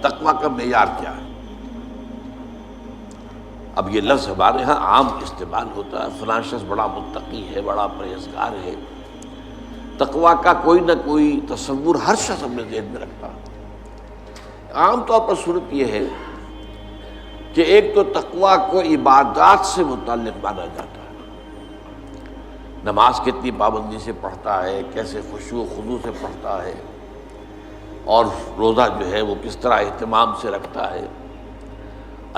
تقویٰ کا معیار کیا ہے؟ اب یہ لفظ ہمارے ہاں عام استعمال ہوتا ہے، فلاں شخص بڑا متقی ہے، بڑا پرہیزگار ہے۔ تقویٰ کا کوئی نہ کوئی تصور ہر شخص اپنے ذہن میں رکھتا ہے۔ عام طور پر صورت یہ ہے کہ ایک تو تقویٰ کو عبادات سے متعلق مانا جاتا ہے، نماز کتنی پابندی سے پڑھتا ہے، کیسے خشوع و خضوع سے پڑھتا ہے، اور روزہ جو ہے وہ کس طرح اہتمام سے رکھتا ہے،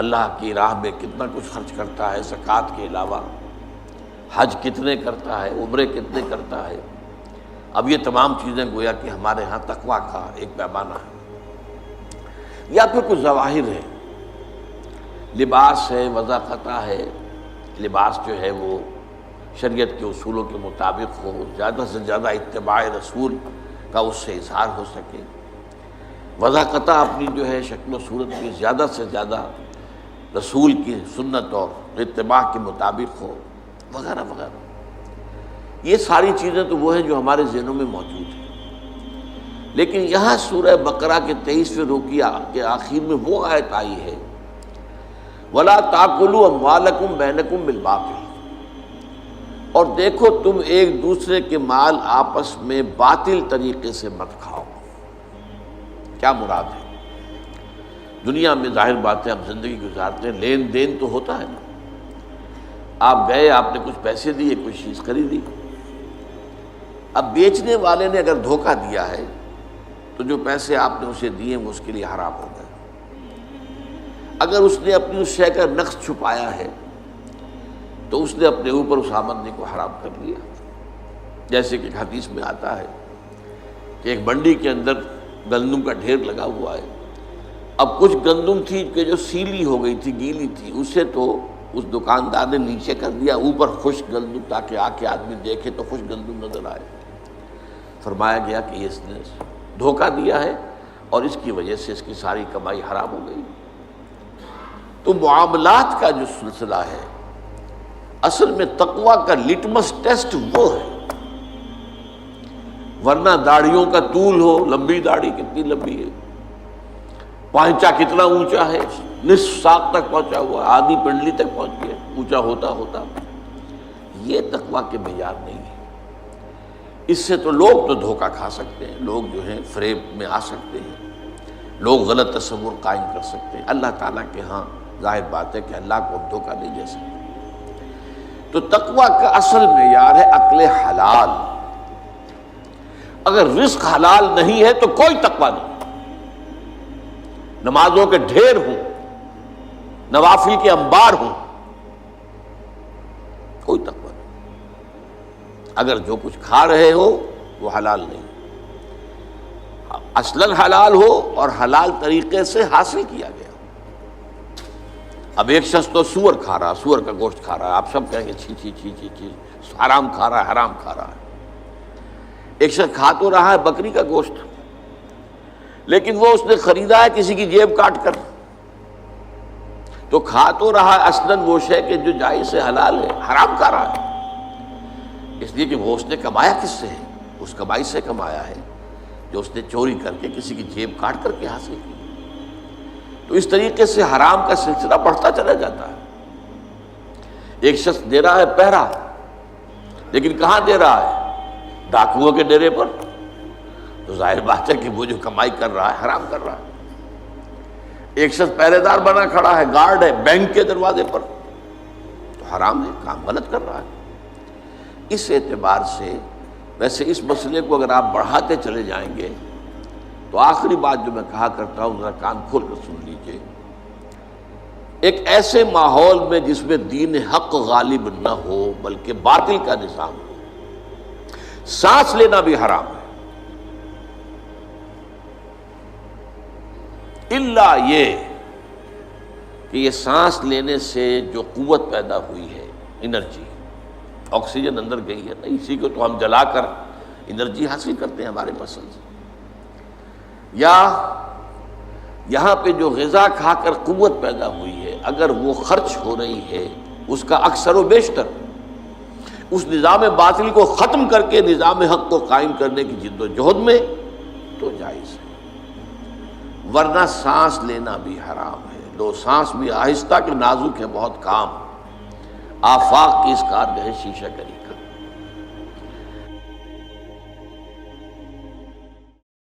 اللہ کی راہ میں کتنا کچھ خرچ کرتا ہے زکوٰۃ کے علاوہ، حج کتنے کرتا ہے، عمرے کتنے کرتا ہے۔ اب یہ تمام چیزیں گویا کہ ہمارے ہاں تقویٰ کا ایک پیمانہ ہے۔ یا پھر کچھ ظواہر ہے، لباس ہے، وضاقتہ ہے، لباس جو ہے وہ شریعت کے اصولوں کے مطابق ہو، زیادہ سے زیادہ اتباع رسول کا اس سے اظہار ہو سکے، وضاقتہ اپنی جو ہے شکل و صورت میں زیادہ سے زیادہ رسول کی سنت اور اتباع کے مطابق ہو، وغیرہ وغیرہ۔ یہ ساری چیزیں تو وہ ہیں جو ہمارے ذہنوں میں موجود ہیں، لیکن یہاں سورہ بقرہ کے 23ویں رکوع کے آخر میں وہ آیت آئی ہے وَلَا تَأْكُلُوا أَمْوَالَكُمْ بَيْنَكُمْ بِالْبَاطِلِ، اور دیکھو تم ایک دوسرے کے مال آپس میں باطل طریقے سے مت کھاؤ۔ کیا مراد ہے؟ دنیا میں ظاہر بات ہے ہم زندگی گزارتے ہیں، لین دین تو ہوتا ہے نا۔ آپ گئے، آپ نے کچھ پیسے دیے، کوئی چیز خریدی، اب بیچنے والے نے اگر دھوکہ دیا ہے تو جو پیسے آپ نے اسے دیے وہ اس کے لیے حرام ہو گئے۔ اگر اس نے اپنی اس شے کا نقص چھپایا ہے تو اس نے اپنے اوپر اس آمدنی کو حرام کر لیا۔ جیسے کہ حدیث میں آتا ہے کہ ایک منڈی کے اندر گندم کا ڈھیر لگا ہوا ہے، اب کچھ گندم تھی کہ جو سیلی ہو گئی تھی، گیلی تھی، اسے تو اس دکاندار نے نیچے کر دیا، اوپر خشک گندم، تاکہ آ کے آدمی دیکھے تو خشک گندم نظر آئے۔ فرمایا گیا کہ یہ اس نے دھوکہ دیا ہے اور اس کی وجہ سے اس کی ساری کمائی حرام ہو گئی۔ تو معاملات کا جو سلسلہ ہے اصل میں تقویٰ کا لٹمس ٹیسٹ وہ ہے، ورنہ داڑھیوں کا طول ہو، لمبی داڑھی کتنی لمبی ہے، پانچا کتنا اونچا ہے، نصف ساق تک پہنچا ہوا، آدھی پنڈلی تک پہنچ گیا، اونچا ہوتا ہوتا، یہ تقویٰ کے معیار نہیں ہے۔ اس سے تو لوگ تو دھوکہ کھا سکتے ہیں، لوگ جو ہیں فریب میں آ سکتے ہیں، لوگ غلط تصور قائم کر سکتے ہیں۔ اللہ تعالیٰ کے ہاں ظاہر بات ہے کہ اللہ کو ہم دھوکہ نہیں دے سکتے۔ تو تقویٰ کا اصل معیار ہے عقل حلال۔ اگر رزق حلال نہیں ہے تو کوئی تقویٰ نہیں۔ نمازوں کے ڈھیر ہوں، نوافل کے انبار ہوں، کوئی تقویٰ نہیں۔ اگر جو کچھ کھا رہے ہو وہ حلال نہیں، اصلاً حلال ہو اور حلال طریقے سے حاصل کیا گیا۔ اب ایک شخص تو سور کھا رہا، سور کا گوشت کھا رہا ہے، آپ سب کہیں گے چھی چھی چھی چھی چھی، حرام کھا رہا ہے، حرام کھا رہا ہے۔ ایک شخص کھا تو رہا ہے بکری کا گوشت، لیکن وہ اس نے خریدا ہے کسی کی جیب کاٹ کر، تو کھا تو رہا ہے اصلاً وہ شے کہ جو جائز سے حلال ہے، حرام کھا رہا ہے، اس لیے کہ وہ اس نے کمایا کس سے ہے؟ اس کمائی سے کمایا ہے جو اس نے چوری کر کے کسی کی جیب کاٹ کر کے حاصل کی۔ تو اس طریقے سے حرام کا سلسلہ بڑھتا چلا جاتا ہے۔ ایک شخص دے رہا ہے پہرا، لیکن کہاں دے رہا ہے؟ ڈاکوؤں کے ڈیرے پر، تو ظاہر بات ہے کہ وہ جو کمائی کر رہا ہے حرام کر رہا ہے۔ ایک شخص پہرے دار بنا کھڑا ہے، گارڈ ہے بینک کے دروازے پر، تو حرام ہے، کام غلط کر رہا ہے۔ اس اعتبار سے ویسے اس مسئلے کو اگر آپ بڑھاتے چلے جائیں گے تو آخری بات جو میں کہا کرتا ہوں ذرا کان کھول کر سن لیجئے۔ ایک ایسے ماحول میں جس میں دین حق غالب نہ ہو بلکہ باطل کا نظام ہو، سانس لینا بھی حرام ہے، الا یہ کہ یہ سانس لینے سے جو قوت پیدا ہوئی ہے، انرجی، آکسیجن اندر گئی ہے نا، اسی کو تو ہم جلا کر انرجی حاصل کرتے ہیں ہمارے مسل سے، یا یہاں پہ جو غذا کھا کر قوت پیدا ہوئی ہے اگر وہ خرچ ہو رہی ہے اس کا اکثر و بیشتر اس نظام باطل کو ختم کر کے نظام حق کو قائم کرنے کی جد و جہد میں، تو جائز ہے۔ ورنہ سانس لینا بھی حرام ہے. لو سانس بھی آہستہ کہ نازک ہے بہت کام. آفاق کی اس کارگہ شیشہ گری کا.